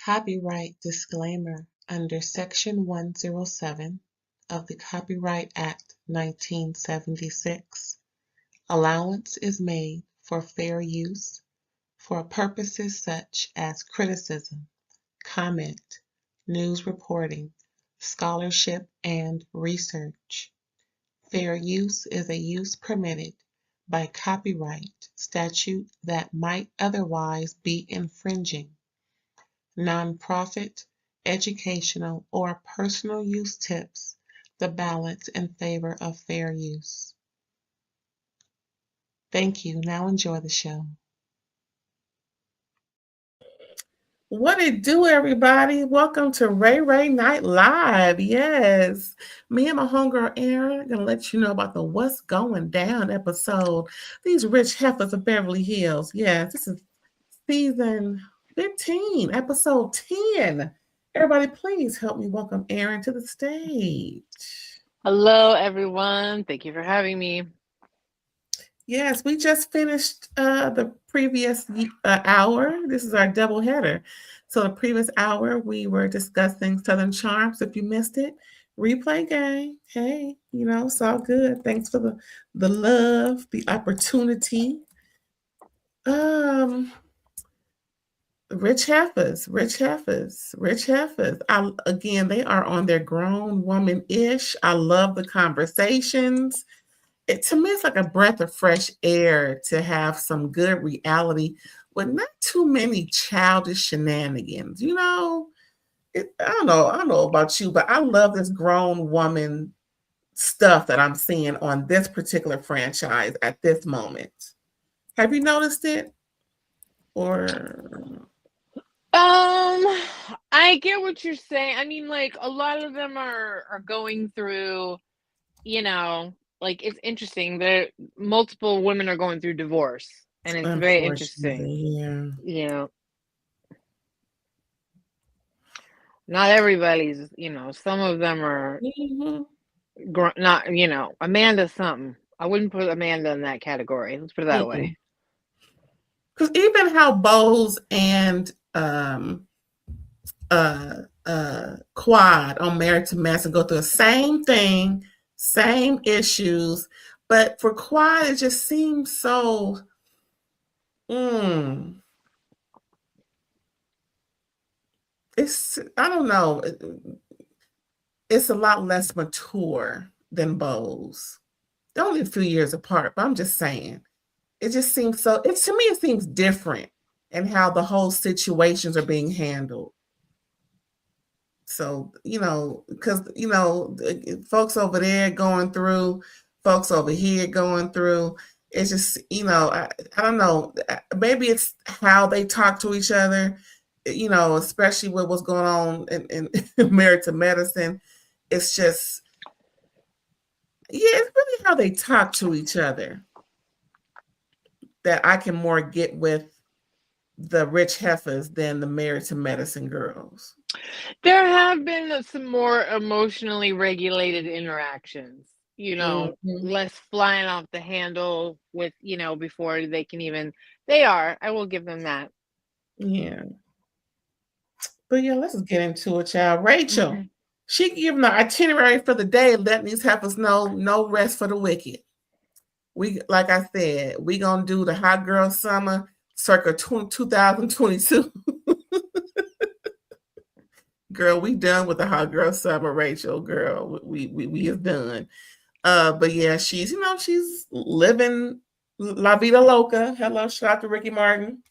Copyright disclaimer under Section 107 of the Copyright Act 1976. Allowance is made for fair use for purposes such as criticism, comment, news reporting, scholarship, and research. Fair use is a use permitted by copyright statute that might otherwise be infringing. Nonprofit, educational, or personal use tips the balance in favor of fair use. Thank you. Now enjoy the show. What it do, everybody? Welcome to Ray Night Live. Yes, me and my homegirl Erin are gonna let you know about the What's Going Down episode. These rich heifers of Beverly Hills. Yes, this is season 15, episode 10. Everybody, please help me welcome Erin to the stage. Hello, everyone. Thank you for having me. Yes, we just finished the previous hour. This is our double header. So the previous hour, we were discussing Southern Charms. If you missed it, replay game. Hey, it's all good. Thanks for the love, the opportunity. Rich heifers. Again, they are on their grown woman-ish. I love the conversations. To me, it's like a breath of fresh air to have some good reality with not too many childish shenanigans. I don't know about you, but I love this grown woman stuff that I'm seeing on this particular franchise at this moment. Have you noticed it? Or I get what you're saying. I mean, like, a lot of them are going through, like, it's interesting that multiple women are going through divorce, and it's very interesting. Yeah. Not everybody's, some of them are not, Amanda something. I wouldn't put Amanda in that category. Let's put it that way. Because even how Bose and Quad on Married to Medicine go through the same thing, same issues, but for Quad it just seems so it's, I don't know, it's a lot less mature than Bose. They're only a few years apart, but I'm just saying, it just seems to me it seems different in how the whole situations are being handled. So, because, folks over there going through, folks over here going through, it's just, I don't know, maybe it's how they talk to each other, especially with what's going on in Married to Medicine. It's just, it's really how they talk to each other that I can more get with the rich heifers than the Married to Medicine girls. There have been some more emotionally regulated interactions, less flying off the handle with, before they can even, I will give them that. Yeah. But yeah, let's get into it, child. Rachel, she giving the itinerary for the day, letting these heifers know no rest for the wicked. We, like I said, we gonna do the hot girl summer circa 2022. Girl, we done with the hot girl summer, Rachel. Girl, we is done. But yeah, she's living La Vida Loca. Hello, shout out to Ricky Martin.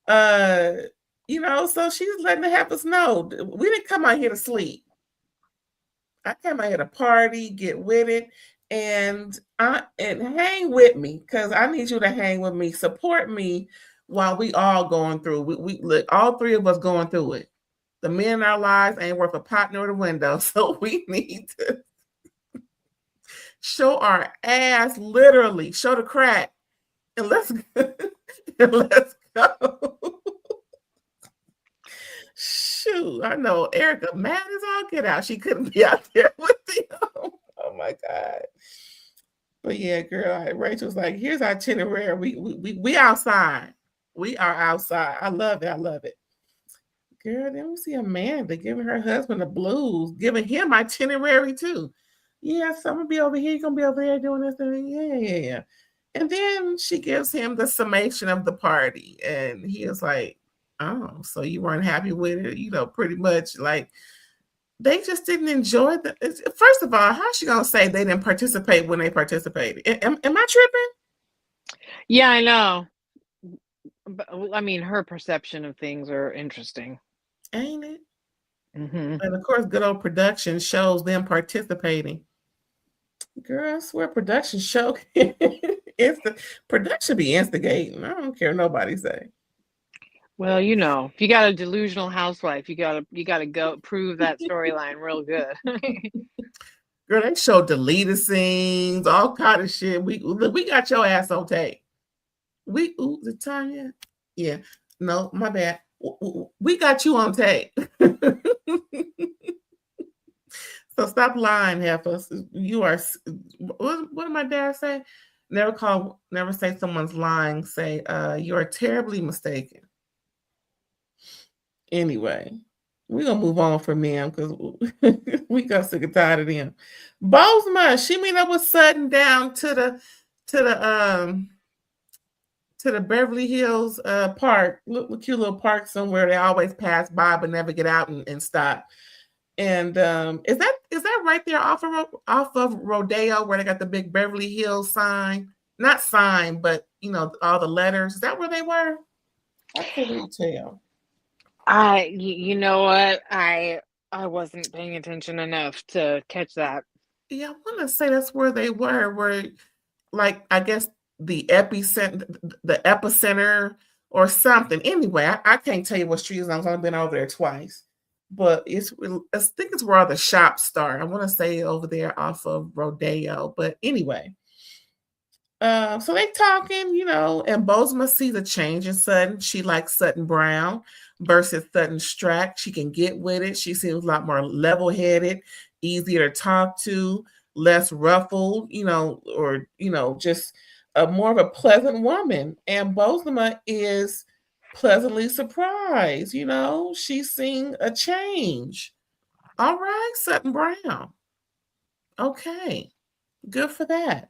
So she's letting the heifers know we didn't come out here to sleep. I came out here to party, get with it, and hang with me, because I need you to hang with me, support me while we all going through. We look, all three of us going through it. The men in our lives ain't worth a pot nor the window, so we need to show our ass, literally show the crack, and let's go. Shoot, I know Erica mad as all get out. She couldn't be out there with them. Oh my God. But yeah, girl, Rachel's like, here's our itinerary. We outside. We are outside. I love it. Girl, then we see Amanda giving her husband the blues, giving him itinerary too. Yeah, so I'm gonna be over here, you're gonna be over there doing this thing. Yeah. And then she gives him the summation of the party, and he is like, "Oh, so you weren't happy with it?" Pretty much like they just didn't enjoy the. First of all, how's she gonna say they didn't participate when they participated? Am I tripping? Yeah, I know. But I mean, her perception of things are interesting. Ain't it? Mm-hmm. And of course, good old production shows them participating. Girl, I swear production show production be instigating. I don't care nobody say. Well, if you got a delusional housewife, you gotta go prove that storyline real good. Girl, they show deleted scenes, all kind of shit. We got your ass on tape. The time yet? Yeah. No, my bad. We got you on tape. So stop lying, heifers. You are. What did my dad say? Never say someone's lying. Say, you are terribly mistaken. Anyway, we're gonna move on from them because we got sick and tired of them. Bosma, she meet up with Sutton down to the Beverly Hills park, little cute little park somewhere. They always pass by but never get out and stop. And is that right there off of Rodeo where they got the big Beverly Hills sign? Not sign, but all the letters. Is that where they were? I can't really tell. You know what? I wasn't paying attention enough to catch that. Yeah, I want to say that's where they were, like I guess the epicenter or something. Anyway, I can't tell you what street is. I've only been over there twice, but I think it's where all the shops start. I want to say over there off of Rodeo, but anyway. So they talking, and Bozema sees a change in Sutton. She likes Sutton Brown versus Sutton Strack. She can get with it. She seems a lot more level-headed, easier to talk to, less ruffled, or just more of a pleasant woman. And Bozema is pleasantly surprised. She's seeing a change. All right, Sutton Brown. Okay, good for that.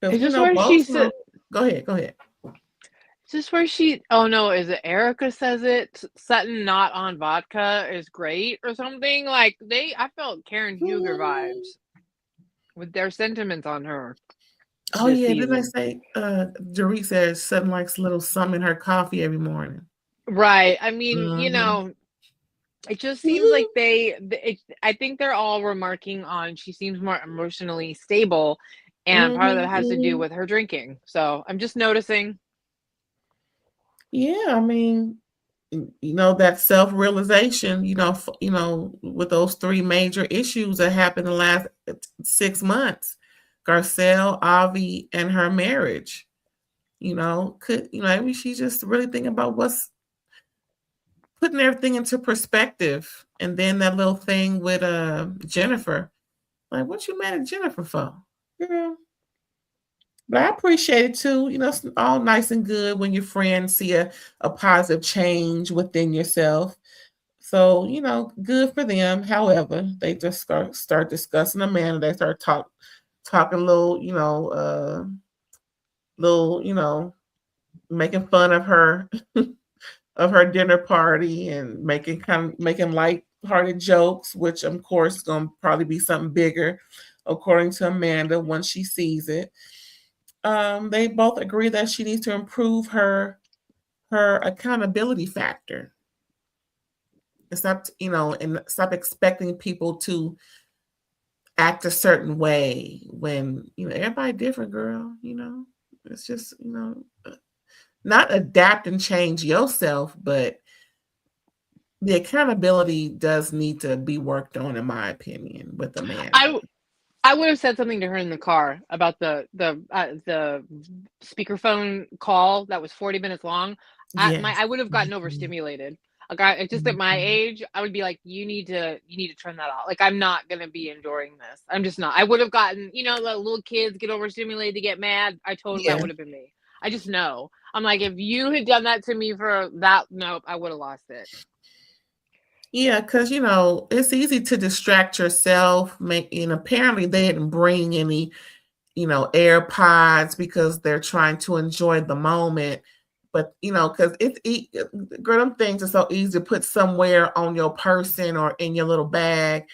Is this where she said? Go ahead. Is this where she? Oh no, is it Erica says it? Sutton not on vodka is great or something like I felt Karen Huger vibes with their sentiments on her. Oh yeah, didn't I say? Dorit says Sutton likes a little something in her coffee every morning. Right. I mean, it just seems like I think they're all remarking on she seems more emotionally stable. And part of that has to do with her drinking. So I'm just noticing. Yeah, I mean, that self-realization, with those three major issues that happened the last 6 months, Garcelle, Avi, and her marriage. Maybe she's just really thinking about what's putting everything into perspective. And then that little thing with Jennifer. Like, what you mad at Jennifer for? Girl. But I appreciate it too. It's all nice and good when your friends see a positive change within yourself. So, good for them. However, they just start discussing Amanda. They start talking a little, making fun of her of her dinner party and making light-hearted jokes, which of course is gonna probably be something bigger, according to Amanda, once she sees it. They both agree that she needs to improve her accountability factor. And stop expecting people to act a certain way when everybody different, girl. It's just not adapt and change yourself, but the accountability does need to be worked on, in my opinion, with the man. I would have said something to her in the car about the speakerphone call that was 40 minutes long. Yes. I would have gotten overstimulated. Like just at my age, I would be like, you need to turn that off. Like, I'm not gonna be enjoying this. I'm just not. I would have gotten, the little kids get overstimulated, they get mad. That would have been me. I just know. I'm like, if you had done that to me for that, nope, I would have lost it. Yeah, because it's easy to distract yourself. Apparently they didn't bring any, AirPods because they're trying to enjoy the moment. But because girl, them things are so easy to put somewhere on your person or in your little bag,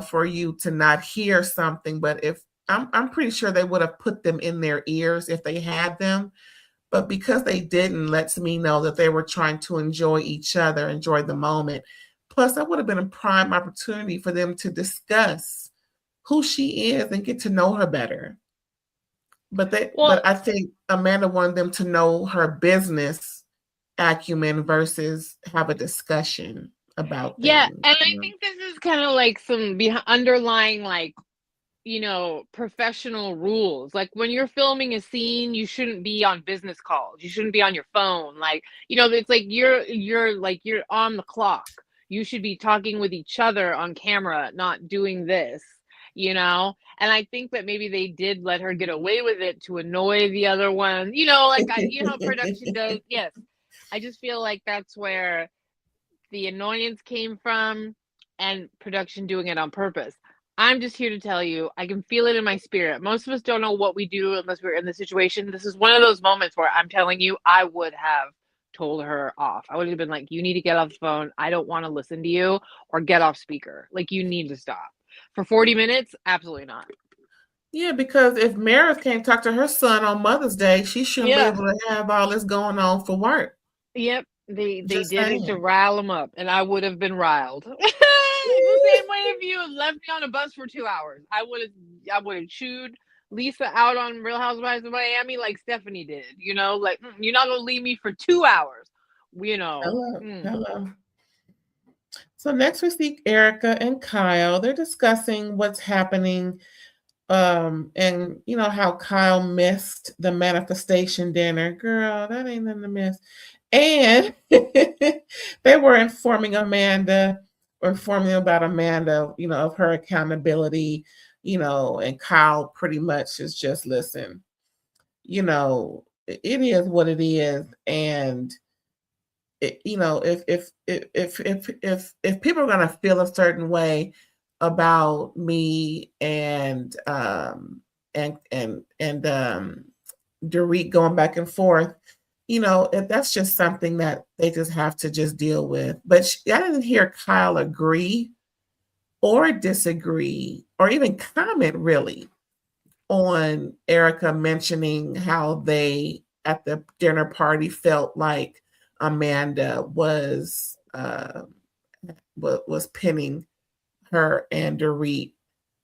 for you to not hear something. But if I'm pretty sure they would have put them in their ears if they had them. But because they didn't, lets me know that they were trying to enjoy each other, enjoy the moment. Plus, that would have been a prime opportunity for them to discuss who she is and get to know her better. But I think Amanda wanted them to know her business acumen versus have a discussion about Yeah, things. and I think this is kind of like some underlying, like, professional rules. Like when you're filming a scene, you shouldn't be on business calls. You shouldn't be on your phone. Like, it's like you're on the clock. You should be talking with each other on camera, not doing this. And I think that maybe they did let her get away with it to annoy the other one. Like how production does. Yes. I just feel like that's where the annoyance came from, and production doing it on purpose. I'm just here to tell you, I can feel it in my spirit. Most of us don't know what we do unless we're in the situation. This is one of those moments where I'm telling you, I would have told her off. I would have been like, you need to get off the phone. I don't want to listen to you, or get off speaker. Like, you need to stop. For 40 minutes? Absolutely not. Yeah, because if Meredith can't talk to her son on Mother's Day, she shouldn't be able to have all this going on for work. Yep, they Just did it to saying. rile them up, and I would have been riled. The same way if you had left me on a bus for 2 hours, I would have chewed Lisa out on Real Housewives of Miami like Stephanie did. Like, you're not gonna leave me for 2 hours. Hello. So next we see Erica and Kyle. They're discussing what's happening, and how Kyle missed the manifestation dinner. Girl, that ain't nothing to miss. And they were informing about Amanda, of her accountability, and Kyle pretty much is just, listen, it is what it is. And if people are gonna feel a certain way about me and Dorit going back and forth, if that's just something that they just have to just deal with. But I didn't hear Kyle agree or disagree or even comment really on Erica mentioning how they at the dinner party felt like Amanda was pinning her and Dorit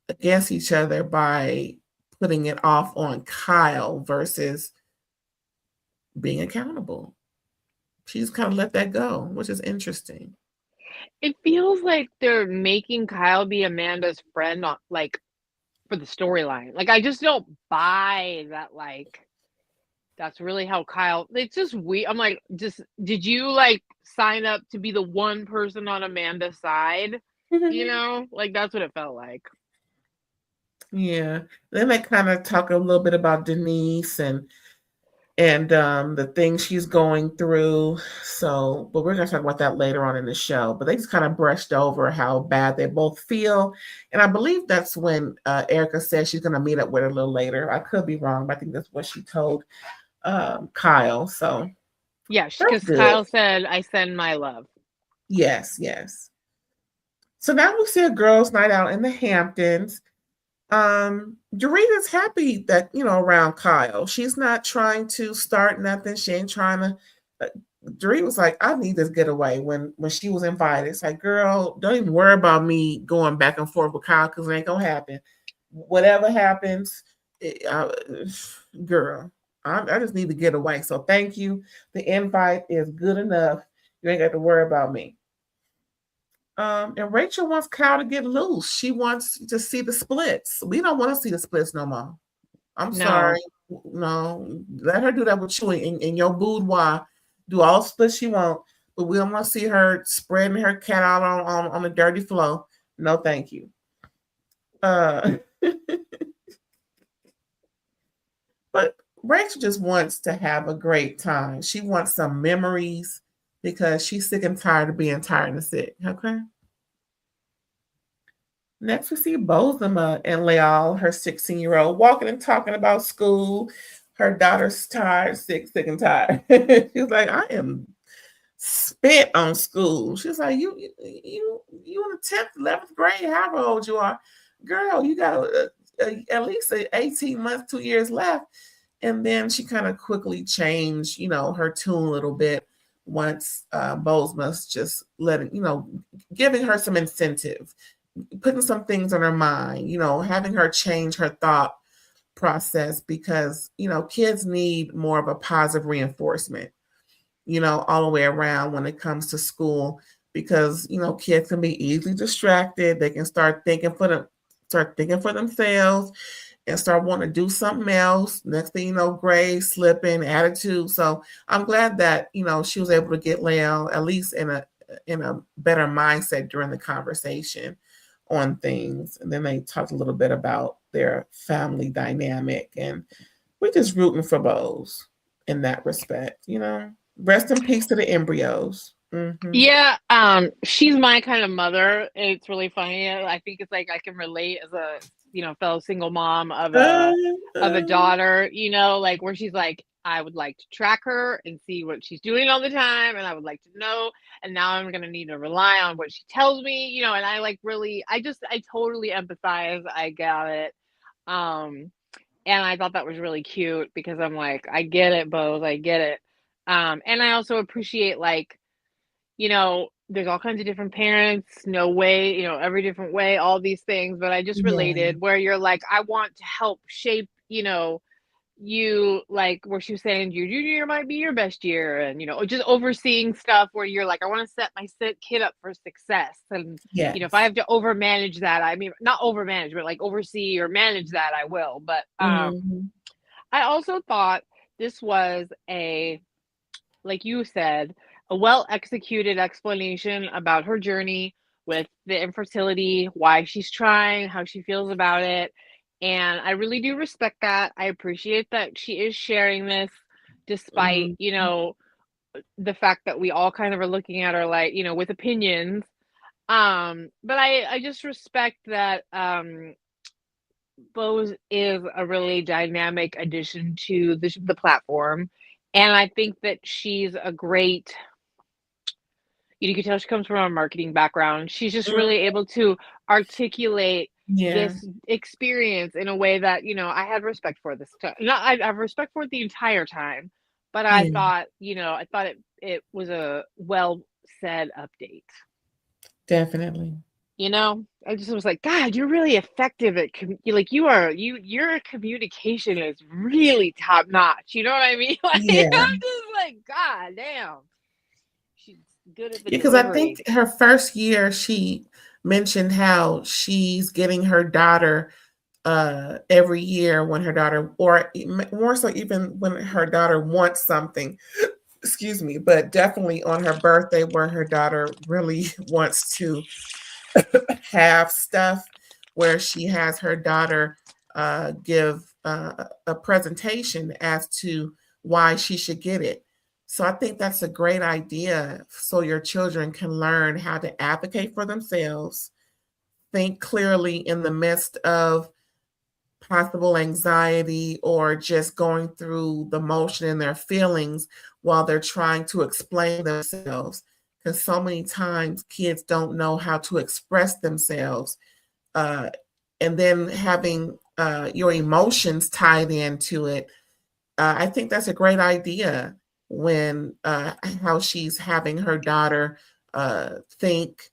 against each other by putting it off on Kyle versus being accountable. She just kind of let that go, which is interesting. It feels like they're making Kyle be Amanda's friend, like, for the storyline. Like, I just don't buy that. Like, that's really how Kyle. It's just weird. I'm like, did you like sign up to be the one person on Amanda's side? Like, that's what it felt like. Yeah. Then they kind of talk a little bit about Denise and the things she's going through. So, but we're going to talk about that later on in the show. But they just kind of brushed over how bad they both feel. And I believe that's when Erica said she's going to meet up with her a little later. I could be wrong, but I think that's what she told Kyle. So, yeah, because Kyle said, I send my love. Yes. So now we see a girls' night out in the Hamptons. Dorita's happy that, around Kyle. She's not trying to start nothing. She ain't trying to. Dorita was like, I need this getaway when she was invited. It's like, girl, don't even worry about me going back and forth with Kyle because it ain't going to happen. Whatever happens, girl, I just need to get away. So thank you. The invite is good enough. You ain't got to worry about me. And Rachel wants Kyle to get loose. She wants to see the splits. We don't want to see the splits no more. I'm sorry. No, let her do that with you in your boudoir. Do all the splits she wants, but we don't want to see her spreading her cat out on the dirty floor. No, thank you. But Rachel just wants to have a great time. She wants some memories. because she's sick and tired of being tired and sick. Okay. Next, we see Bozema and Leal, her 16-year-old, walking and talking about school. Her daughter's tired, sick and tired. She's like, I am spent on school. She's like, you in the 10th, 11th grade, however old you are, girl, you got at least 18 months, 2 years left. And then she kind of quickly changed, her tune a little bit once Bozema's just giving her some incentive, putting some things on her mind, having her change her thought process, because, kids need more of a positive reinforcement, all the way around when it comes to school, because, kids can be easily distracted. They can start thinking for themselves and start wanting to do something else. Next thing you know, grades slipping, attitude. So I'm glad that, she was able to get Leal at least in a better mindset during the conversation on things. And then they talked a little bit about their family dynamic, and we're just rooting for Bose in that respect, Rest in peace to the embryos. Mm-hmm. Yeah, she's my kind of mother. It's really funny. I think it's like I can relate as a fellow single mom of a daughter, like where she's like, I would like to track her and see what she's doing all the time, and I would like to know, and now I'm gonna need to rely on what she tells me, and I like really, I totally empathize. I get it. And I thought that was really cute because I'm like, I get it, Bose, I get it. And I also appreciate, like, there's all kinds of different parents, no way, every different way, all these things. But I just related where you're like, I want to help shape, you, like where she was saying your junior year might be your best year, and just overseeing stuff where you're like, I want to set my kid up for success. And if I have to overmanage that, I mean, not overmanage, but like oversee or manage that, I will. But I also thought this was like you said, a well-executed explanation about her journey with the infertility, why she's trying, how she feels about it. And I really do respect that. I appreciate that she is sharing this despite, the fact that we all kind of are looking at her like, with opinions. But I just respect that Bose is a really dynamic addition to the platform. And I think that she's a great, you can tell she comes from a marketing background. She's just really able to articulate this experience in a way that, I had respect for this time. I have respect for it the entire time, but I thought, it was a well said update. Definitely. I just was like, God, you're really effective at your communication is really top notch. You know what I mean? Like, I'm just like, God damn. She's good at the because I think her first year she mentioned how she's getting her daughter every year when her daughter, or more so even when her daughter wants something, excuse me, but definitely on her birthday where her daughter really wants to have stuff, where she has her daughter give a presentation as to why she should get it. So I think that's a great idea, so your children can learn how to advocate for themselves, think clearly in the midst of possible anxiety or just going through the motion in their feelings while they're trying to explain themselves. Because so many times kids don't know how to express themselves. And then having your emotions tied into it, I think that's a great idea when how she's having her daughter think,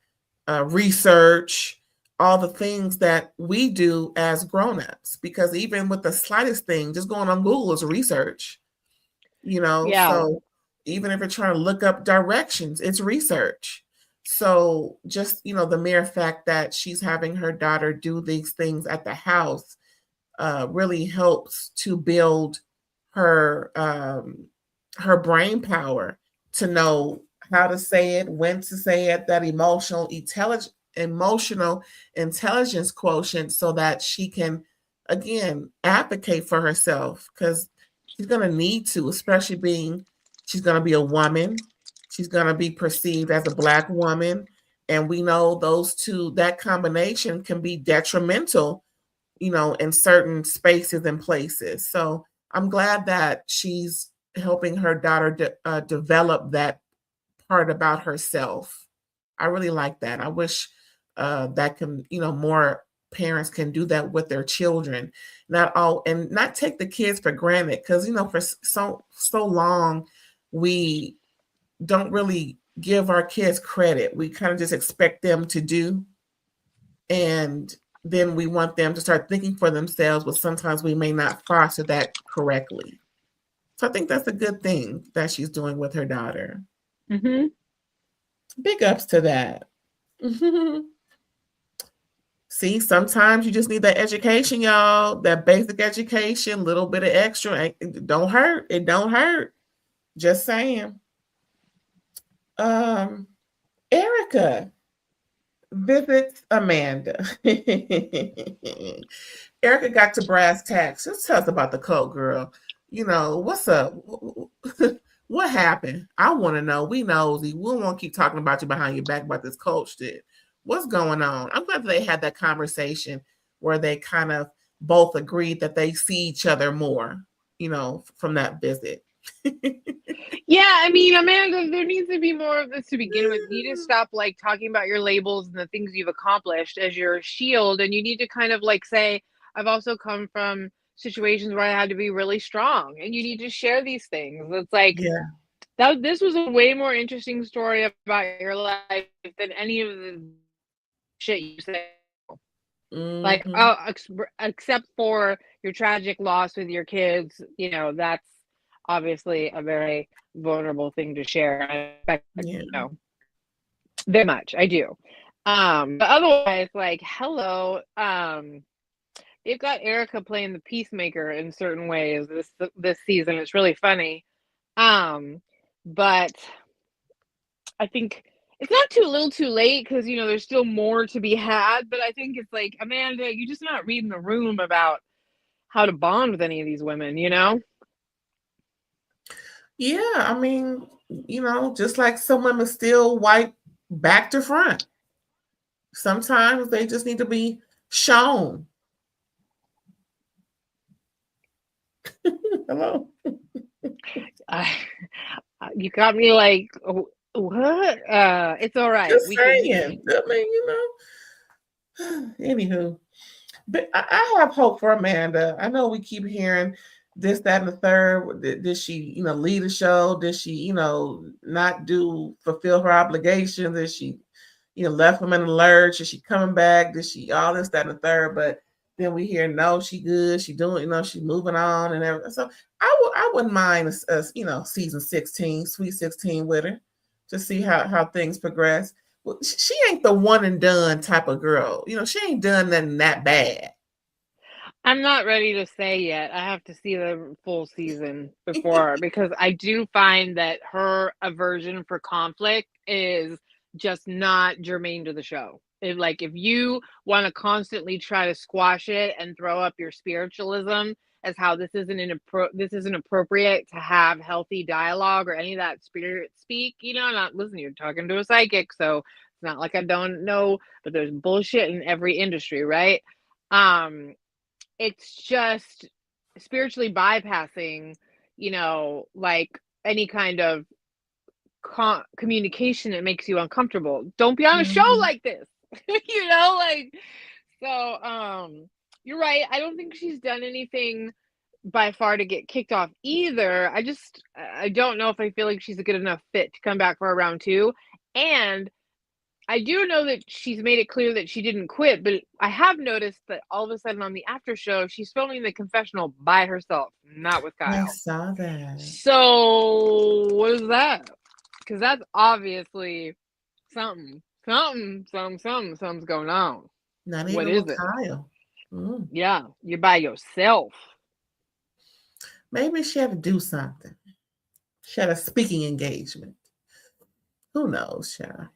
research, all the things that we do as grown-ups. Because even with the slightest thing, just going on Google is research, so even if you're trying to look up directions, it's research. So just, the mere fact that she's having her daughter do these things at the house really helps to build her brain power to know how to say it, when to say it, that emotional intelligence quotient, so that she can, again, advocate for herself, because she's going to need to, especially being she's going to be a woman. She's going to be perceived as a Black woman. And we know that combination can be detrimental, in certain spaces and places. So I'm glad that she's helping her daughter develop that part about herself. I really like that. I wish that more parents can do that with their children, and not take the kids for granted, because for so long we don't really give our kids credit. We kind of just expect them to do, and then we want them to start thinking for themselves, but sometimes we may not foster that correctly. So I think that's a good thing that she's doing with her daughter. Mm-hmm. Big ups to that. See, sometimes you just need that education, y'all. That basic education, little bit of extra. It don't hurt. It don't hurt. Just saying. Erica visits Amanda. Erica got to brass tacks. Just tell us about the cult, girl. What's up? What happened? I want to know. We nosy. We won't keep talking about you behind your back about this cult shit. What's going on? I'm glad they had that conversation where they kind of both agreed that they see each other more, from that visit. Yeah, I mean, Amanda, there needs to be more of this to begin with. You need to stop talking about your labels and the things you've accomplished as your shield, and you need to kind of say, I've also come from situations where I had to be really strong, and you need to share these things. It's this was a way more interesting story about your life than any of the shit you say. Mm-hmm. Except for your tragic loss with your kids, that's obviously a very vulnerable thing to share. I respect, very much. I do. But otherwise, hello. They've got Erica playing the peacemaker in certain ways this season. It's really funny. But I think it's not too little too late, because there's still more to be had. But I think it's Amanda, you're just not reading the room about how to bond with any of these women, Yeah, I mean, just like some women still wipe back to front. Sometimes they just need to be shown. Hello. You got me what? It's all right. Just saying. I mean, anywho, but I have hope for Amanda. I know we keep hearing this, that, and the third. Did she, lead a show? Did she, not fulfill her obligations? Did she, left them in the lurch? Is she coming back? Did she all this, that, and the third? But then we hear, no, she good. She doing, she moving on and everything. So I wouldn't mind season 16, Sweet 16 with her, to see how things progress. Well, she ain't the one and done type of girl. She ain't done nothing that bad. I'm not ready to say yet. I have to see the full season before, because I do find that her aversion for conflict is just not germane to the show. If you want to constantly try to squash it and throw up your spiritualism as how this isn't appropriate to have healthy dialogue or any of that spirit speak, not listen, you're talking to a psychic, so it's not like I don't know, but there's bullshit in every industry, right? It's just spiritually bypassing, any kind of communication that makes you uncomfortable. Don't be on a show like this. So you're right. I don't think she's done anything by far to get kicked off either. I don't know if I feel like she's a good enough fit to come back for a round 2. And I do know that she's made it clear that she didn't quit, but I have noticed that all of a sudden on the after show, she's filming the confessional by herself, not with Kyle. I saw that. So what is that? Because that's obviously something's going on. Not even with Kyle. Yeah, you're by yourself. Maybe she had to do something. She had a speaking engagement. Who knows, child?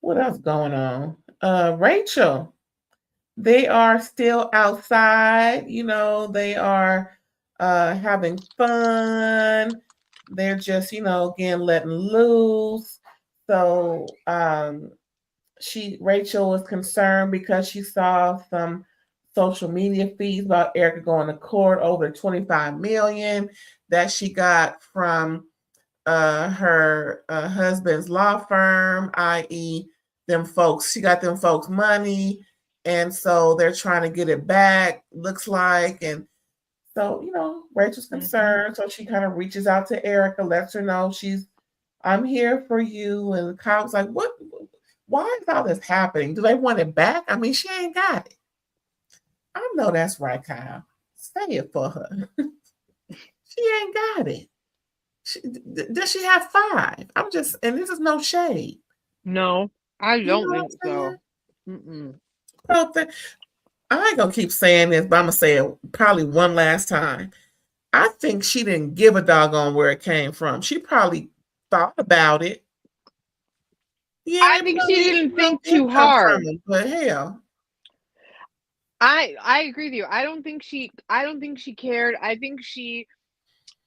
What else going on? Rachel, they are still outside. They are having fun. They're just, again, letting loose. So Rachel was concerned because she saw some social media feeds about Erica going to court over 25 million that she got from her husband's law firm, i.e., them folks. She got them folks money, and so they're trying to get it back. Looks like, and so Rachel's concerned. So she kind of reaches out to Erica, lets her know I'm here for you. And Kyle's like, what? Why is all this happening? Do they want it back? I mean, she ain't got it. I know that's right, Kyle. Say it for her. She ain't got it. Does she have 5? And this is no shade. No, I don't think so. Well, I ain't gonna keep saying this, but I'm gonna say it probably one last time. I think she didn't give a doggone where it came from. She probably thought about it. Yeah, I think she didn't think too hard. But hell, I agree with you. I don't think she cared. I think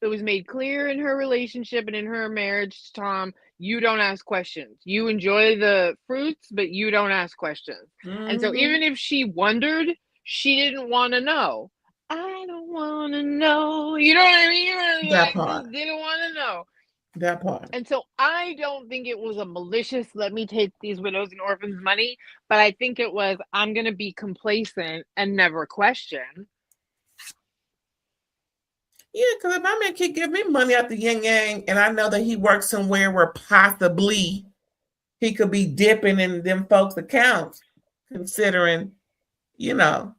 it was made clear in her relationship and in her marriage to Tom, you don't ask questions. You enjoy the fruits, but you don't ask questions. And so even if she wondered, she didn't want to know. I don't want to know. You know what I mean? That part. Just didn't want to know. That part. And so I don't think it was a malicious, let me take these widows and orphans' money, but I think it was, I'm going to be complacent and never question. Yeah, because if my man can give me money out the yin yang, and I know that he works somewhere where possibly he could be dipping in them folks' accounts, considering, where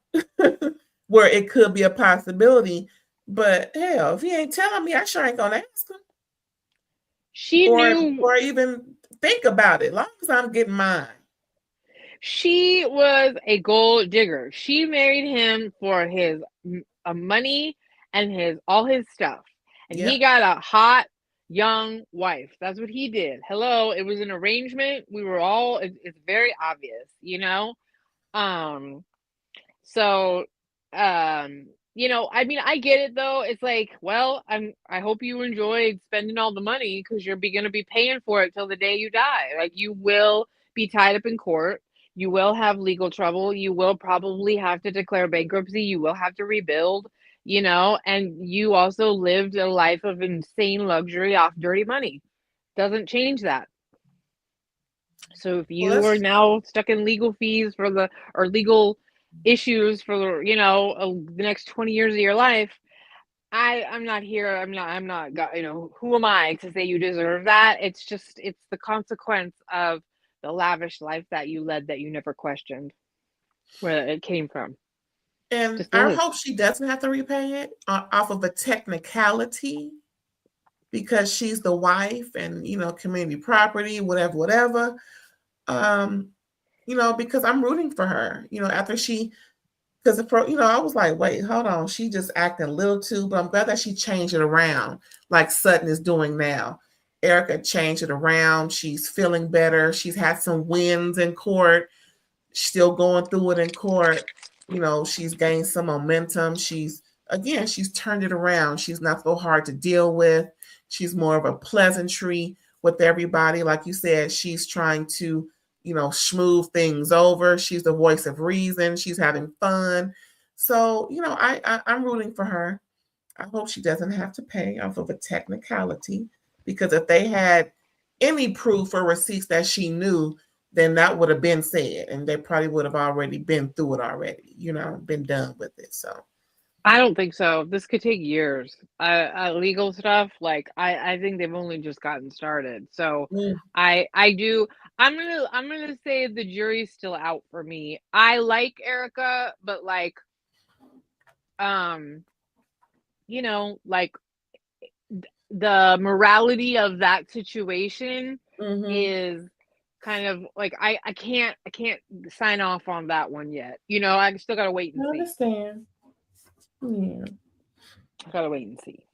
it could be a possibility. But hell, if he ain't telling me, I sure ain't gonna ask him. She knew, or even think about it. As long as I'm getting mine. She was a gold digger. She married him for his money and all his stuff, and he got a hot young wife. That's what he did. Hello, it was an arrangement. We were all. It's very obvious, So, I mean, I get it though. It's like, well, I hope you enjoyed spending all the money because you're going to be paying for it till the day you die. Like, you will be tied up in court. You will have legal trouble. You will probably have to declare bankruptcy. You will have to rebuild, and you also lived a life of insane luxury off dirty money. Doesn't change that. So if you are now stuck in legal fees or legal issues for the next 20 years of your life, I'm not here. I'm not who am I to say you deserve that? It's the consequence of the lavish life that you led that you never questioned where it came from. And I hope she doesn't have to repay it off of a technicality because she's the wife and, community property, whatever. Because I'm rooting for her, after because I was like, wait, hold on. She just acting a little too, but I'm glad that she changed it around like Sutton is doing now. Erica changed it around. She's feeling better. She's had some wins in court. Still going through it in court. She's gained some momentum. She's turned it around. She's not so hard to deal with. She's more of a pleasantry with everybody. Like you said, she's trying to, smooth things over. She's the voice of reason. She's having fun. So, I'm rooting for her. I hope she doesn't have to pay off of a technicality, because if they had any proof or receipts that she knew, then that would have been said, and they probably would have already been through it already, been done with it. So I don't think so. This could take years. Legal stuff, like I think they've only just gotten started. So I'm gonna say the jury's still out for me. I like Erica, but like the morality of that situation is kind of like I can't sign off on that one yet. I still gotta wait and see. I understand. Yeah. I gotta wait and see.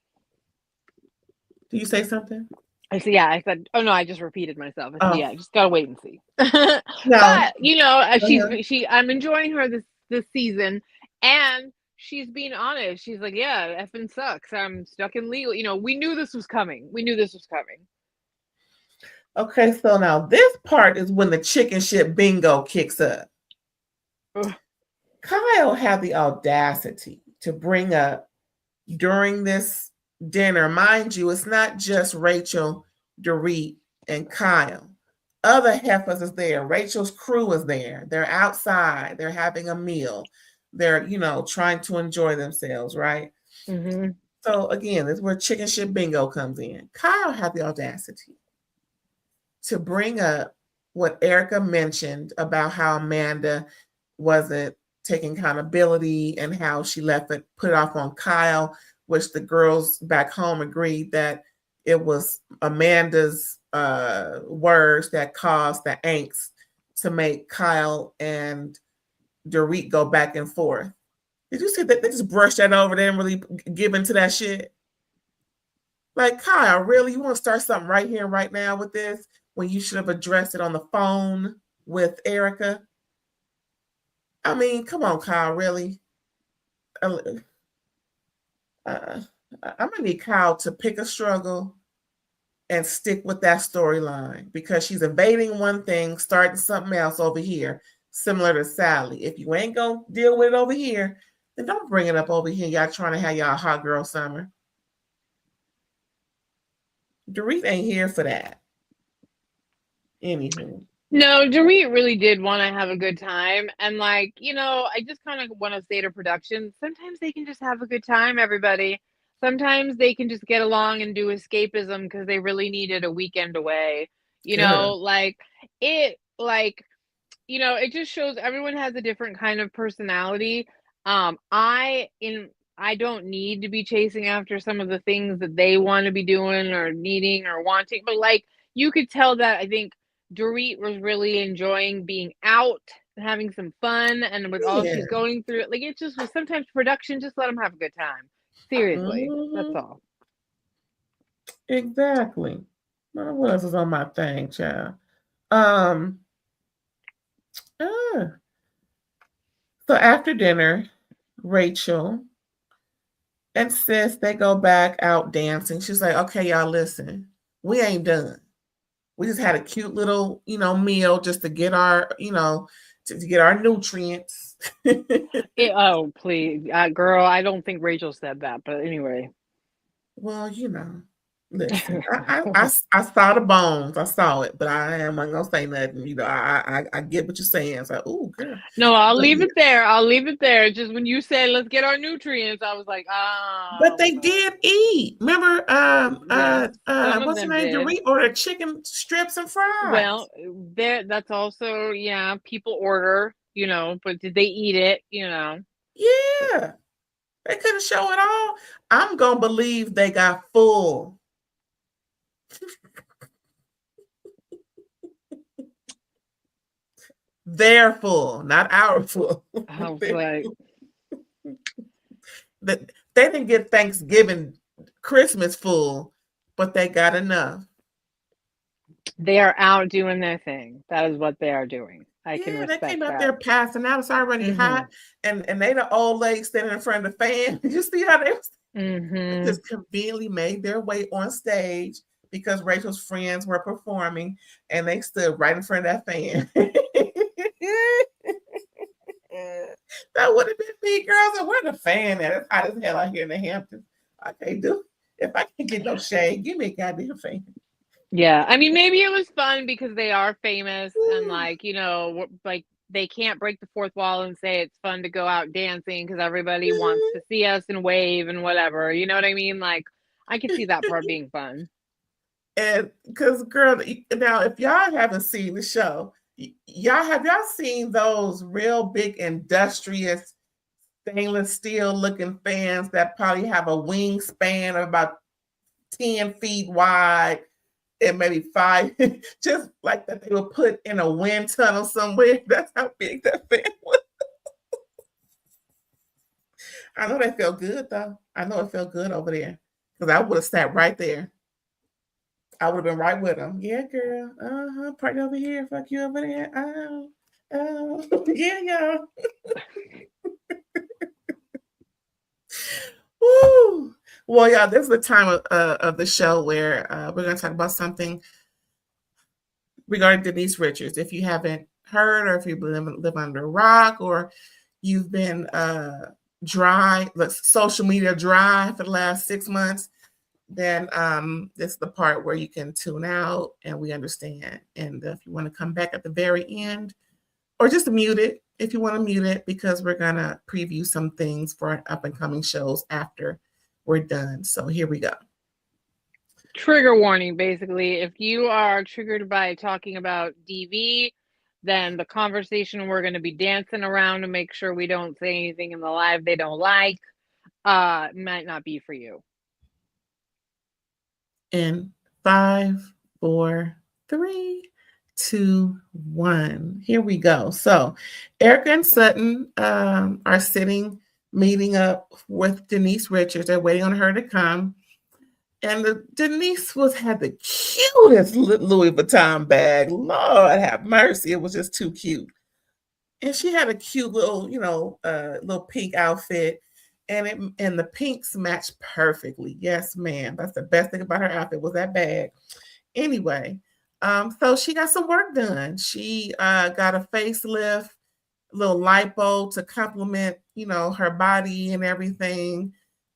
Do you say something? I said, yeah. I said, oh no, I just repeated myself. I said, yeah, just gotta wait and see. No. But I'm enjoying her this season, and she's being honest. She's like, yeah, effing sucks. I'm stuck in legal. You know, we knew this was coming. Okay, so now this part is when the chicken shit bingo kicks up. Ugh. Kyle had the audacity to bring up during this dinner, mind you, it's not just Rachel, Dorit, and Kyle. Other heifers is there. Rachel's crew is there. They're outside. They're having a meal. They're, trying to enjoy themselves, right? Mm-hmm. So again, this is where chicken shit bingo comes in. Kyle had the audacity to bring up what Erica mentioned about how Amanda wasn't taking accountability and how she put it off on Kyle, which the girls back home agreed that it was Amanda's words that caused the angst to make Kyle and Dorit go back and forth. Did you see that they just brushed that over? They didn't really give into that shit. Like, Kyle, really? You want to start something right here, right now with this when you should have addressed it on the phone with Erica? I mean, come on, Kyle, really? I'm going to need Kyle to pick a struggle and stick with that storyline because she's evading one thing, starting something else over here, similar to Sally. If you ain't going to deal with it over here, then don't bring it up over here. Y'all trying to have y'all hot girl summer. Dorit ain't here for that. Anywho. No, Dorit really did want to have a good time. And I just kind of want to say to production, sometimes they can just have a good time, everybody. Sometimes they can just get along and do escapism because they really needed a weekend away. It just shows everyone has a different kind of personality. I don't need to be chasing after some of the things that they want to be doing or needing or wanting, but you could tell that I think Dorit was really enjoying being out and having some fun, and with all she's going through, it just was sometimes production just let them have a good time. Seriously, that's all. Exactly. What else is on my thing, child? So after dinner, Rachel and Sis, they go back out dancing. She's like, okay, y'all, listen, we ain't done. We just had a cute little, meal just to get our, to get our nutrients. Oh, please. Girl, I don't think Rachel said that, but anyway. Well, listen, I saw the bones. I saw it, but I am not gonna say nothing. I get what you're saying. So, oh, girl. No, I'll leave it there. I'll leave it there. Just when you say let's get our nutrients, I was like, But they did eat. Remember, what's her name? Dorit ordered chicken strips and fries. Well, that's also people order, but did they eat it? Yeah. They couldn't show it all. I'm gonna believe they got full. They're full, not our full. I was like, they didn't get Thanksgiving, Christmas full, but they got enough. They are out doing their thing. That is what they are doing. I can respect that. They came out there passing out. It's already hot, and they the old ladies standing in front of the fan. You see how they just conveniently made their way on stage because Rachel's friends were performing, and they stood right in front of that fan. That would have been me, girls. And where the fan at? It's hot as hell out here in the Hamptons. I can't do. If I can't get no shade, give me a goddamn fan. Yeah, I mean, maybe it was fun because they are famous and they can't break the fourth wall and say it's fun to go out dancing because everybody wants to see us and wave and whatever. You know what I mean? I can see that part being fun. And because, girl, now if y'all haven't seen the show, have y'all seen those real big industrious stainless steel looking fans that probably have a wingspan of about 10 feet wide and maybe 5, just like that they would put in a wind tunnel somewhere? That's how big that fan was. I know they felt good though. I know it felt good over there because I would have sat right there. I would have been right with them. Yeah, girl. Party over here. Fuck you over there. Oh. Yeah, y'all. Well, yeah, this is the time of the show where we're going to talk about something regarding Denise Richards. If you haven't heard, or if you live under a rock, or you've been dry, social media dry for the last 6 months, then this is the part where you can tune out and we understand. And if you want to come back at the very end, or just mute it if you want to mute it, because we're going to preview some things for up and coming shows after we're done. So here we go. Trigger warning, basically. If you are triggered by talking about DV, then the conversation we're going to be dancing around to make sure we don't say anything in the live they don't like might not be for you. In 5, 4, 3, 2, 1. Here we go. So Erica and Sutton are meeting up with Denise Richards. They're waiting on her to come. And Denise had the cutest Louis Vuitton bag. Lord have mercy. It was just too cute. And she had a cute little, little pink outfit. And the pinks matched perfectly. Yes, ma'am. That's the best thing about her outfit was that bag. Anyway, so she got some work done. She got a facelift, a little lipo to complement, her body and everything.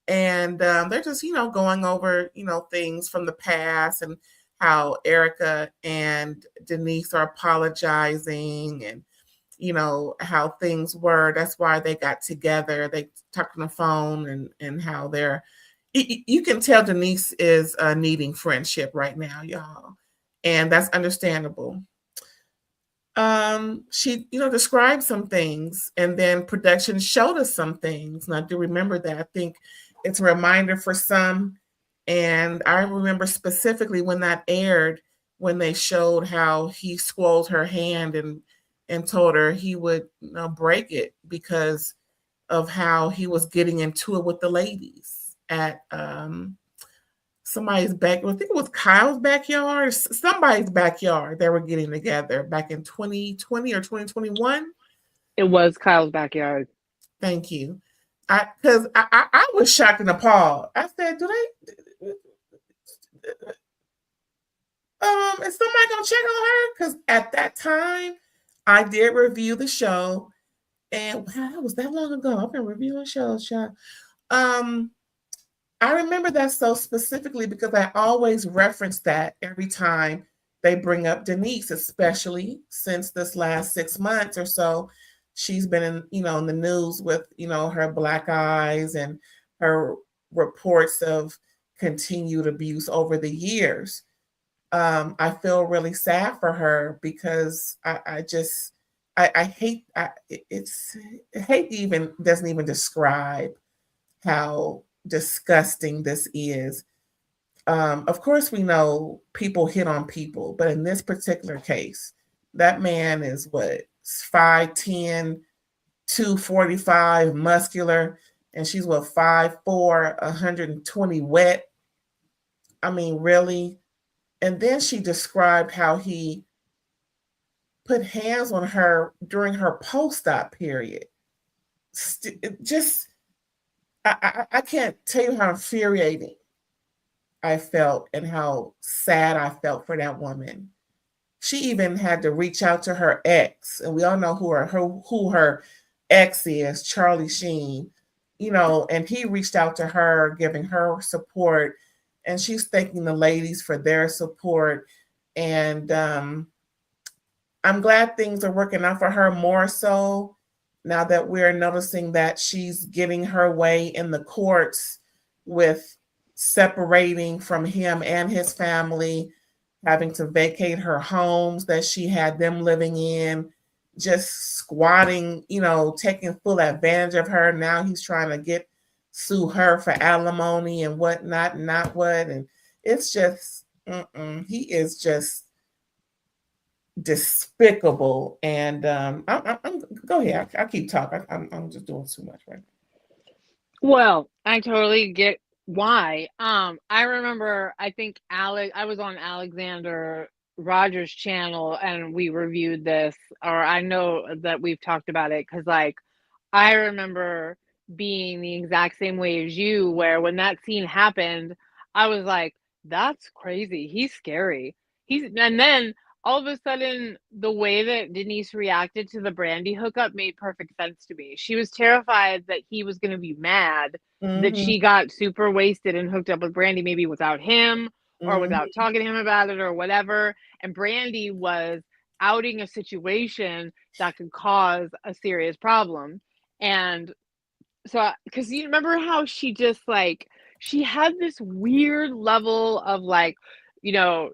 And they're just, going over, things from the past and how Erica and Denise are apologizing and, how things were. That's why they got together. They talked on the phone and how they're, you can tell Denise is needing friendship right now, y'all. And that's understandable. She, described some things, and then production showed us some things. And I do remember that. I think it's a reminder for some. And I remember specifically when that aired, when they showed how he squolled her hand and told her he would break it because of how he was getting into it with the ladies at somebody's back. I think it was Kyle's backyard, somebody's backyard. They were getting together back in 2020 or 2021. It was Kyle's backyard. Thank you. Because I was shocked and appalled. I said, do they? Is somebody gonna check on her? Because at that time, I did review the show, and wow, that was that long ago. I've been reviewing shows, child. I remember that so specifically because I always reference that every time they bring up Denise, especially since this last 6 months or so. She's been in the news with, her black eyes and her reports of continued abuse over the years. I feel really sad for her because I hate hate even doesn't even describe how disgusting this is. Of course, we know people hit on people, but in this particular case, that man is what, 5'10", 245, muscular, and she's what, 5'4", 120 wet. I mean, really? And then she described how he put hands on her during her post-op period. I can't tell you how infuriating I felt and how sad I felt for that woman. She even had to reach out to her ex, and we all know who her ex is, Charlie Sheen, and he reached out to her, giving her support, and she's thanking the ladies for their support. And I'm glad things are working out for her more so now that we're noticing that she's getting her way in the courts with separating from him and his family, having to vacate her homes that she had them living in, just squatting, taking full advantage of her. Now he's trying to sue her for alimony and whatnot, and not what. And it's just, he is just despicable. And I'm go ahead. I keep talking. I'm just doing too much right now. Well, I totally get why. I remember, I think I was on Alexander Rogers' channel and we reviewed this, or I know that we've talked about it because, like, I remember being the exact same way as you, where when that scene happened, I was like, that's crazy. He's scary. And then all of a sudden, the way that Denise reacted to the Brandy hookup made perfect sense to me. She was terrified that he was going to be mad that she got super wasted and hooked up with Brandy, maybe without him or without talking to him about it or whatever. And Brandy was outing a situation that could cause a serious problem. And so, because you remember how she just like, she had this weird level of like,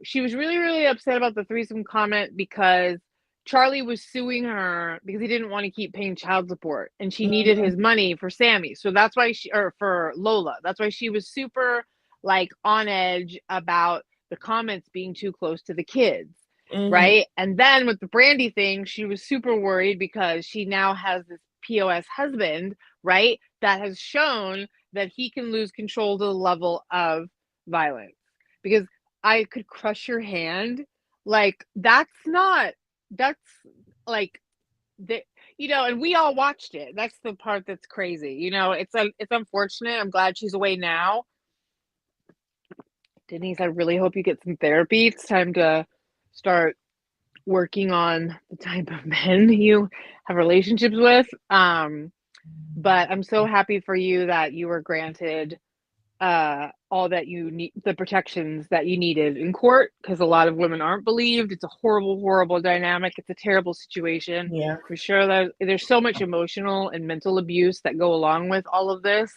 she was really, really upset about the threesome comment because Charlie was suing her because he didn't want to keep paying child support and she needed his money for Sammy. So that's why or for Lola. That's why she was super like on edge about the comments being too close to the kids. Right. And then with the Brandy thing, she was super worried because she now has this POS husband, right, that has shown that he can lose control to the level of violence. Because I could crush your hand, like that's like the and we all watched it. That's the part that's crazy. It's unfortunate. I'm glad she's away now. Denise, I really hope you get some therapy. It's time to start working on the type of men you have relationships with. But I'm so happy for you that you were granted all that you need, the protections that you needed in court, because a lot of women aren't believed. It's a horrible, horrible dynamic. It's a terrible situation. Yeah. For sure that there's so much emotional and mental abuse that go along with all of this.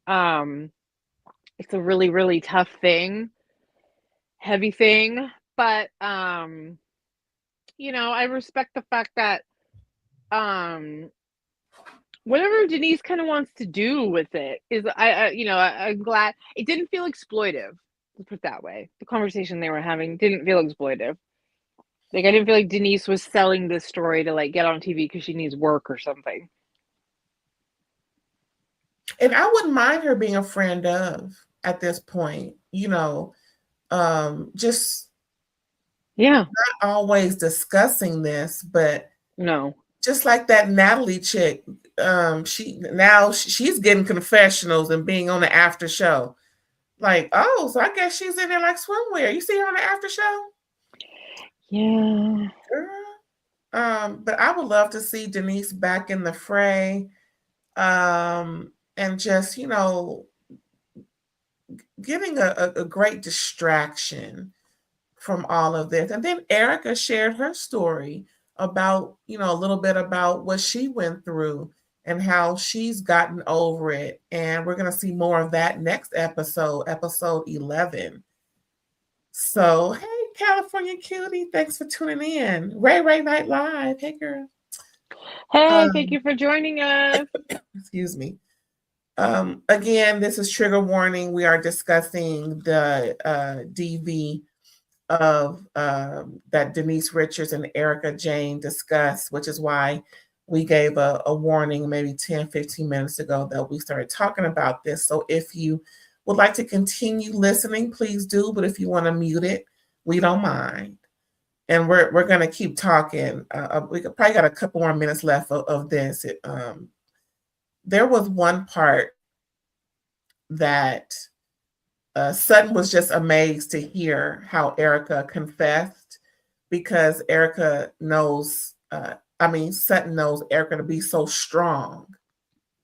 It's a really, really tough thing, heavy thing, but I respect the fact that whatever Denise kind of wants to do with it is, I'm glad it didn't feel exploitive. Let's put it that way. The conversation they were having didn't feel exploitive. Like, I didn't feel like Denise was selling this story to like get on TV because she needs work or something. And I wouldn't mind her being a friend of at this point, just not always discussing this, but no, just like that Natalie chick, she's getting confessionals and being on the after show. Like, oh, so I guess she's in there like swimwear. You see her on the after show? Yeah. But I would love to see Denise back in the fray. And just, getting a great distraction from all of this. And then Erica shared her story about, a little bit about what she went through and how she's gotten over it. And we're going to see more of that next episode 11. So, hey, California cutie, thanks for tuning in. Ray Night Live. Hey, girl. Hey, thank you for joining us. Excuse me. Again, this is trigger warning. We are discussing the DV of that Denise Richards and Erica Jane discussed, which is why we gave a warning maybe 10, 15 minutes ago that we started talking about this. So if you would like to continue listening, please do. But if you want to mute it, we don't mind. And we're going to keep talking. We probably got a couple more minutes left of this. There was one part that Sutton was just amazed to hear how Erica confessed, because Erica knows, Sutton knows Erica to be so strong.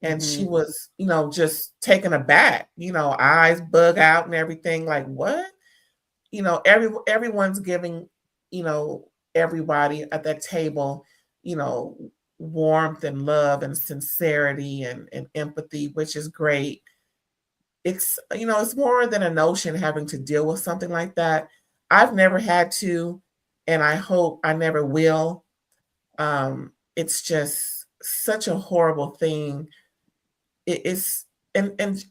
And she was, just taken aback, eyes bug out and everything. Like, what? Everyone's giving, everybody at that table, warmth and love and sincerity and empathy, which is great. It's, it's more than a notion having to deal with something like that. I've never had to, and I hope I never will. It's just such a horrible thing. And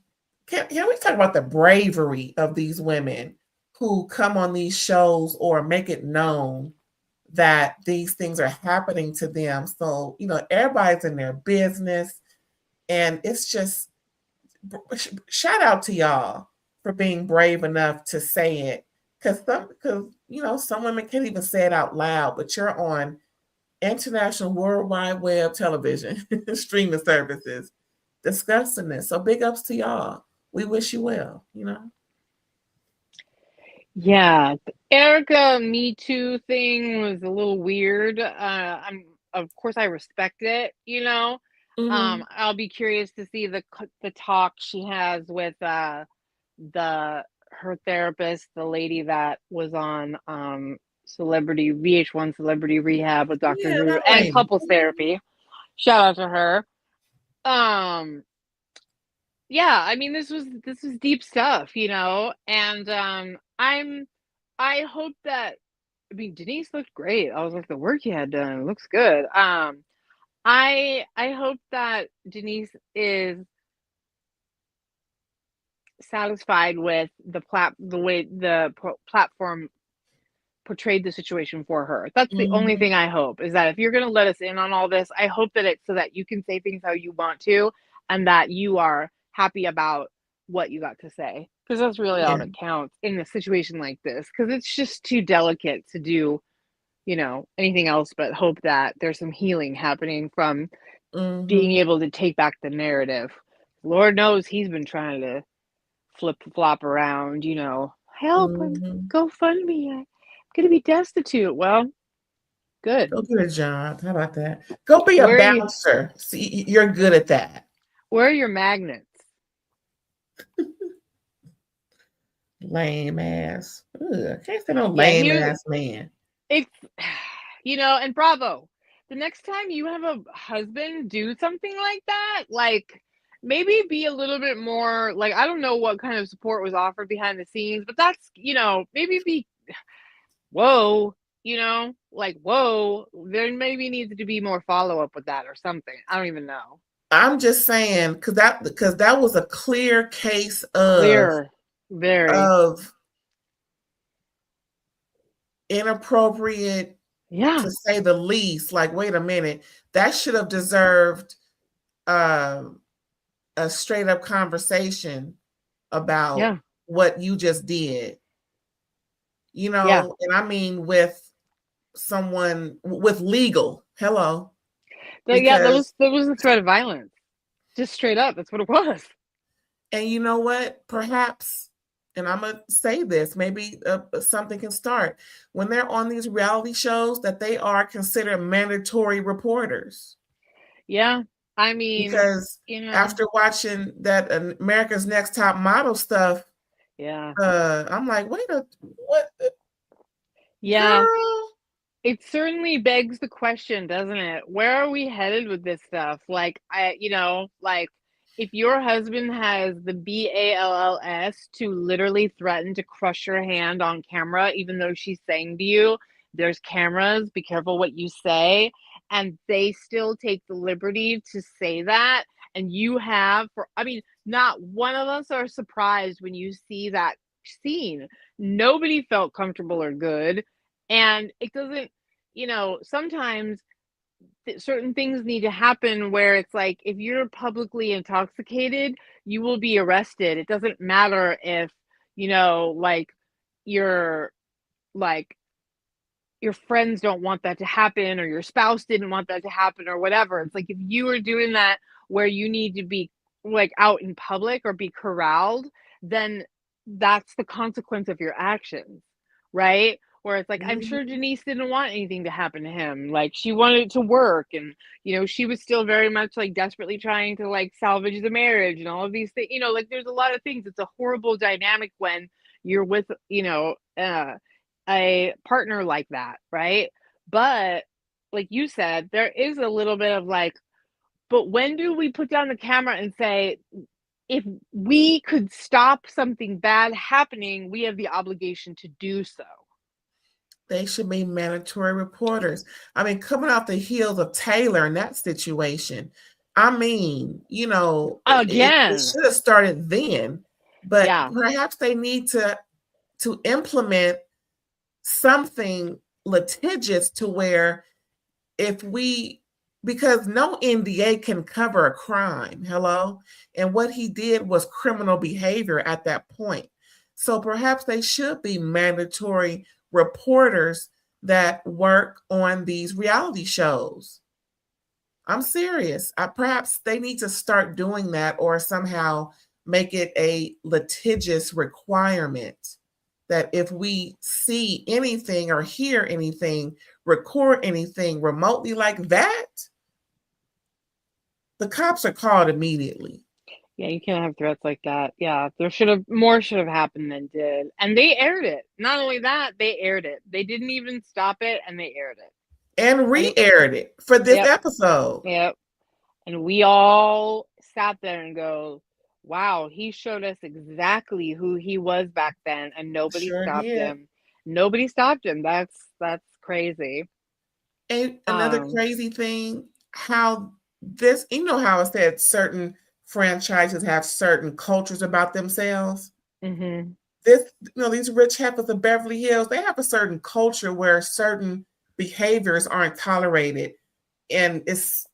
can we talk about the bravery of these women who come on these shows or make it known that these things are happening to them? So, everybody's in their business, and it's just, shout out to y'all for being brave enough to say it, because some women can't even say it out loud, but you're on international World Wide Web television streaming services discussing this. So big ups to y'all. We wish you well, you know. Yeah, the Erica Me Too thing was a little weird. Of course, I respect it, you know. I'll be curious to see the talk she has with her therapist, the lady that was on Celebrity VH1 Celebrity Rehab with Dr. Yeah, Drew that and lady. couples therapy. Shout out to her. Yeah, I mean this was deep stuff, you know, and I hope that, I mean, Denise looked great. I was like, the work you had done looks good. I hope that Denise is satisfied with the way the platform portrayed the situation for her. That's the only thing I hope, is that if you're going to let us in on all this, I hope that it's so that you can say things how you want to, and that you are happy about what you got to say, because that's really all that counts in a situation like this, because it's just too delicate to do, you know, anything else but hope that there's some healing happening from being able to take back the narrative. Lord knows he's been trying to flip flop around, you know, help, go fund me, I'm gonna be destitute. Well, good. Go get a job. How about that? Go be a Where bouncer. See, you're good at that. Where are your magnets? Lame ass. Ugh, can't say no lame ass man. It's, you know, and bravo. The next time you have a husband do something like that, like, maybe be a little bit more, like, I don't know what kind of support was offered behind the scenes, but that's, you know, maybe be, whoa, you know, like, whoa, there maybe needs to be more follow-up with that or something. I don't even know. I'm just saying, because that was a clear case Clear, very of inappropriate, to say the least. Like, wait a minute, that should have deserved a straight up conversation about what you just did. You know, and I mean with someone with legal. Hello. Yeah, that was a threat of violence. Just straight up, that's what it was. And you know what? Perhaps, and I'm going to say this, maybe something can start when they're on these reality shows, that they are considered mandatory reporters. Yeah, I mean, because you know, after watching that America's Next Top Model stuff, I'm like, wait a what? Yeah, girl? It certainly begs the question, doesn't it? Where are we headed with this stuff? Like, you know, like, if your husband has the BALLS to literally threaten to crush your hand on camera, even though she's saying to you, there's cameras, be careful what you say, and they still take the liberty to say that, and you have, I mean, not one of us are surprised when you see that scene. Nobody felt comfortable or good, and it doesn't, you know, sometimes certain things need to happen where it's like, if you're publicly intoxicated, you will be arrested. It doesn't matter if, you know, like, your friends don't want that to happen, or your spouse didn't want that to happen, or whatever. It's like, if you are doing that where you need to be, like, out in public or be corralled, then that's the consequence of your actions, right? Where it's like, I'm sure Denise didn't want anything to happen to him. Like, she wanted it to work, and, you know, she was still very much, like, desperately trying to, like, salvage the marriage and all of these things. You know, like, there's a lot of things. It's a horrible dynamic when you're with, you know, a partner like that, right? But like you said, there is a little bit of like, but when do we put down the camera and say, if we could stop something bad happening, we have the obligation to do so? They should be mandatory reporters. I mean, coming off the heels of Taylor in that situation, I mean, you know, it should have started then, but perhaps they need to implement something litigious to where, because no NDA can cover a crime, hello? And what he did was criminal behavior at that point. So perhaps they should be mandatory reporters that work on these reality shows. I'm serious. Perhaps they need to start doing that, or somehow make it a litigious requirement that if we see anything or hear anything, record anything remotely like that, the cops are called immediately. Yeah, you can't have threats like that. Yeah, more should have happened than did. And they aired it. Not only that, they aired it. They didn't even stop it, and they aired it. And re-aired it for this episode. Yep. And we all sat there and go, wow, he showed us exactly who he was back then, and nobody stopped him. Nobody stopped him. That's crazy. And another crazy thing, how this, you know how it said certain franchises have certain cultures about themselves. Mm-hmm. These rich heifers of Beverly Hills, they have a certain culture where certain behaviors aren't tolerated. And it's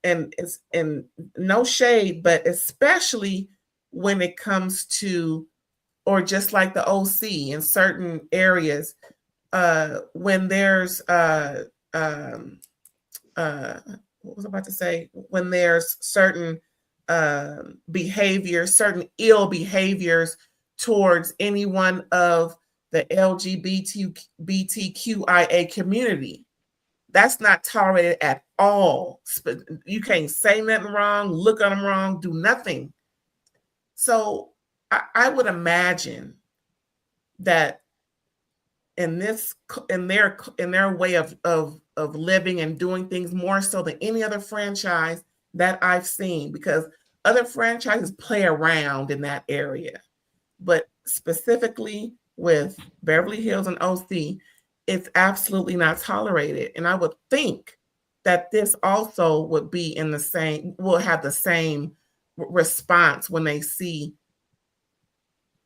no shade, but especially when it comes to, or just like the OC in certain areas, when there's what was I about to say? When there's certain behaviors, certain ill behaviors towards anyone of the LGBTQIA community, that's not tolerated at all. You can't say nothing wrong, look at them wrong, do nothing. So I would imagine that in their way of living and doing things more so than any other franchise that I've seen, because other franchises play around in that area, but specifically with Beverly Hills and OC, it's absolutely not tolerated. And I would think that this also would be will have the same response when they see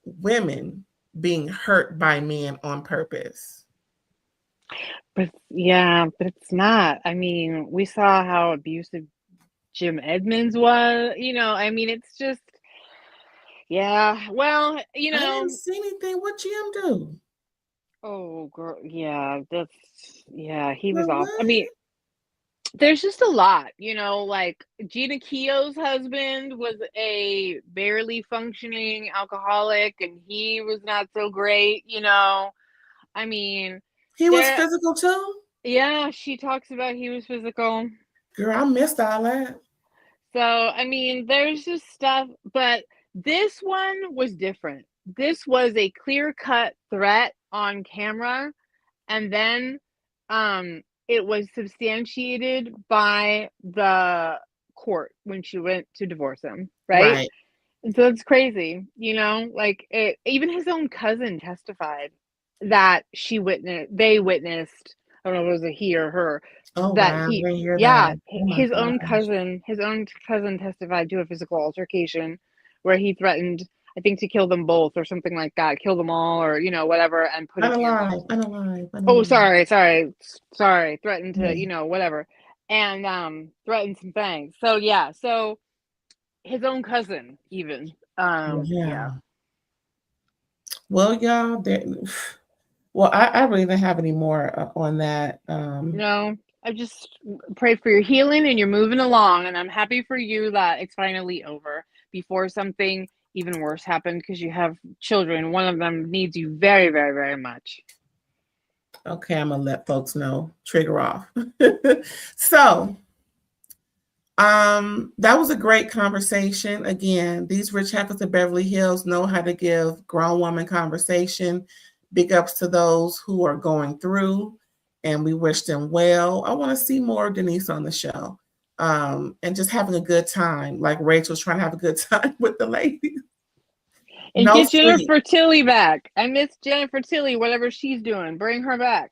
women being hurt by men on purpose. But it's not. I mean, we saw how abusive Jim Edmonds was. I mean, it's just, well, I didn't see anything. What Jim do? Oh, girl, he was off. I mean, there's just a lot, like Gina Keogh's husband was a barely functioning alcoholic, and he was not so great, I mean, he was physical too. Yeah, she talks about he was physical. Girl, I missed all that. So, I mean, there's just stuff, but this one was different. This was a clear-cut threat on camera, and then it was substantiated by the court when she went to divorce him, right? So it's crazy, like even his own cousin testified that they witnessed, I don't know if it was a he or her, that his own cousin testified to a physical altercation where he threatened, I think, to kill them both or something like that, kill them all, or whatever, and put his hands on. Oh, sorry, threatened to whatever, and threatened some things. So so his own cousin even. Well, y'all, I really don't have any more on that. No, I just pray for your healing, and you're moving along, and I'm happy for you that it's finally over before something even worse happened, because you have children. One of them needs you very, very, very much. Okay, I'm gonna let folks know. Trigger off. So, that was a great conversation. Again, these rich heifers of Beverly Hills know how to give grown woman conversation. Big ups to those who are going through, and we wish them well. I want to see more of Denise on the show, and just having a good time, like Rachel's trying to have a good time with the ladies. And get Jennifer Tilly back. I miss Jennifer Tilly, whatever she's doing. Bring her back.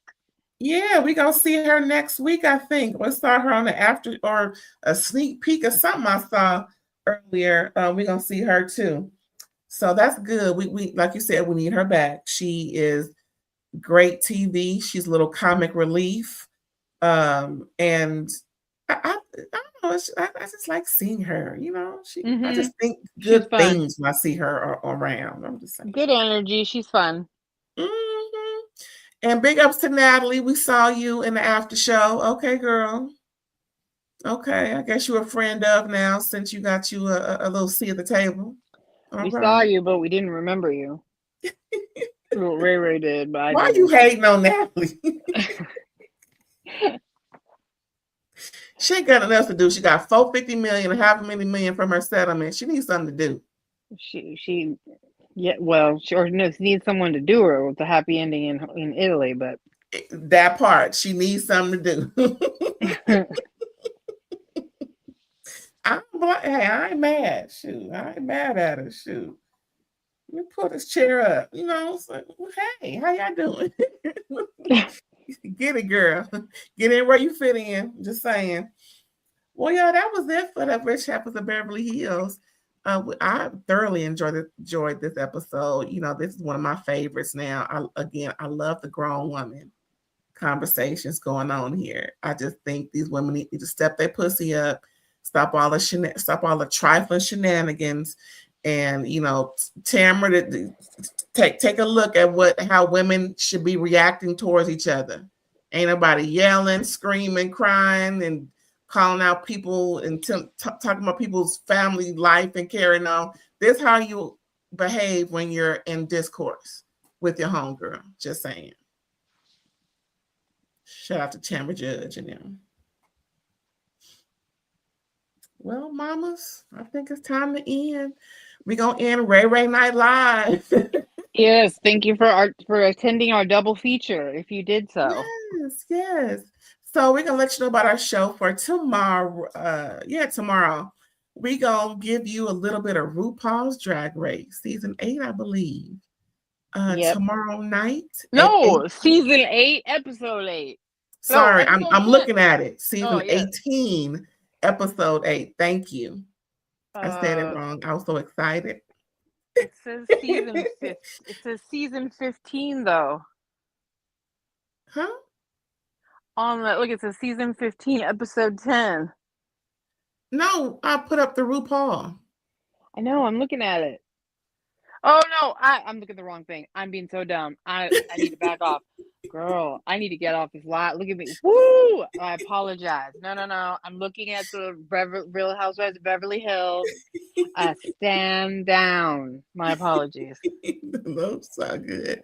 Yeah, we're going to see her next week, I think. We'll start her on the after or a sneak peek of something I saw earlier. We're going to see her too. So that's good. We like you said, we need her back. She is great TV. She's a little comic relief. And I don't know. I just like seeing her, I just think good things when I see her around. I'm just saying. Good energy. She's fun. Mm-hmm. And big ups to Natalie. We saw you in the after show. Okay, girl. Okay, I guess you're a friend of now since you got you a little seat at the table. We saw you, but we didn't remember you. Well, Ray did, but I Why didn't. Are you hating on Natalie? She ain't got enough to do. She got $450 million, $500,000 from her settlement. She needs something to do. She yeah, well, she needs someone to do her with a happy ending in Italy, but that part, she needs something to do. Hey, I ain't mad. Shoot, I ain't mad at her. Shoot. Let me pull this chair up. You know, it's like, well, hey, how y'all doing? Get it, girl. Get in where you fit in. Just saying. Well, yeah, that was it for the Rich Chapters of Beverly Hills. I thoroughly enjoyed this episode. You know, this is one of my favorites now. I love the grown woman conversations going on here. I just think these women need to step their pussy up, stop all the trifling shenanigans, and Tamara, take a look at how women should be reacting towards each other. Ain't nobody yelling, screaming, crying, and calling out people and talking about people's family life and carrying on. This is how you behave when you're in discourse with your homegirl. Just saying. Shout out to Tamara Judge and them. Well, mamas, I think it's time to end. We're going to end Ray Night Live. Yes, thank you for attending our double feature, if you did so. Yes. So we're going to let you know about our show for tomorrow. Tomorrow. We're going to give you a little bit of RuPaul's Drag Race, Season 8, I believe. Tomorrow night. No, Season 8, Episode 8. Sorry, no, I'm looking at it. Season 18, Episode 8. Thank you. I said it wrong. I was so excited. It says season 15 though. Huh? Look, it says season 15, episode 10. No, I put up the RuPaul. I know, I'm looking at it. Oh no, I'm looking at the wrong thing. I'm being so dumb. I need to back off. Girl, I need to get off this lot. Look at me. Woo! I apologize. No. I'm looking at the Real Housewives of Beverly Hills. Stand down. My apologies. Those are good.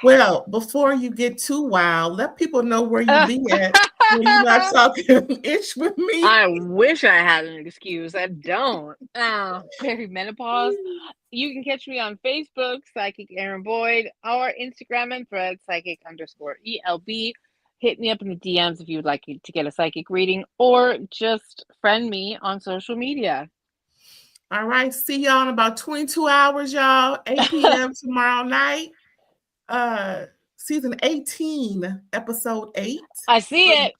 Well, before you get too wild, let people know where you be at when you're not talking ish with me. I wish I had an excuse. I don't. Perimenopause. You can catch me on Facebook, Psychic Aaron Boyd, or Instagram and Thread, Psychic_ELB. Hit me up in the DMs if you would like to get a psychic reading, or just friend me on social media. All right. See y'all in about 22 hours, y'all. 8 p.m. tomorrow night. Season 18, Episode 8. I see it.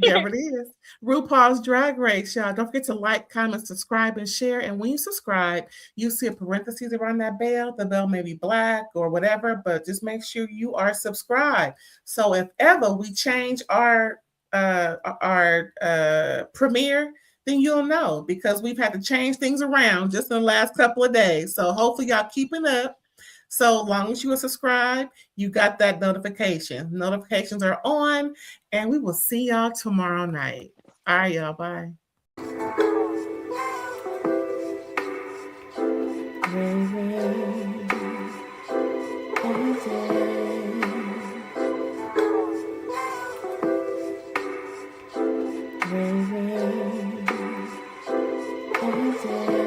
There it is. RuPaul's Drag Race, y'all. Don't forget to like, comment, subscribe, and share. And when you subscribe, you see a parentheses around that bell. The bell may be black or whatever, but just make sure you are subscribed. So if ever we change our premiere, then you'll know, because we've had to change things around just in the last couple of days. So hopefully y'all keeping up. So long as you are subscribed, you got that notification. Notifications are on, and we will see y'all tomorrow night. All right, y'all. Bye. Ray,